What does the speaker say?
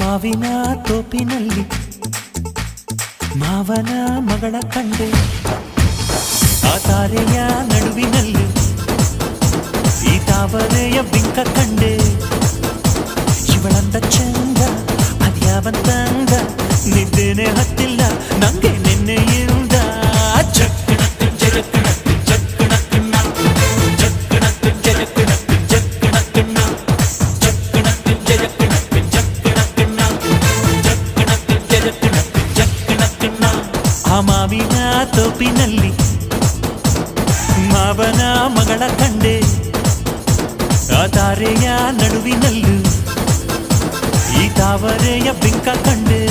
ಮಾವಿನ ತೋಪಿನಲ್ಲಿ ಮಾವನ ಮಗಳ ಕಂಡೆ, ಆ ತಾರೆಯ ನಡುವಿನಲ್ಲಿ ಈ ತಾವರೆಯ ಬಿಂಕ ಕಂಡೆ. ಇವಳಂದ ಚಂದ ಅದ್ಯಾವಂತಂದ, ನಿದ್ದೇನೆ ಹತ್ತಿಲ್ಲ ನಂಗೆ ನಿನ್ನೆಯಿಂದ. ಆ ಮಾವಿನ ತೋಪಿನಲ್ಲಿ ಮಾವನ ಮಗಳ ಕಂಡೆ, ಆ ತಾರೆಯ ನಡುವಿನಲ್ಲೂ ಈ ತಾವರೆಯ ಬಿಂಕ ಕಂಡೆ.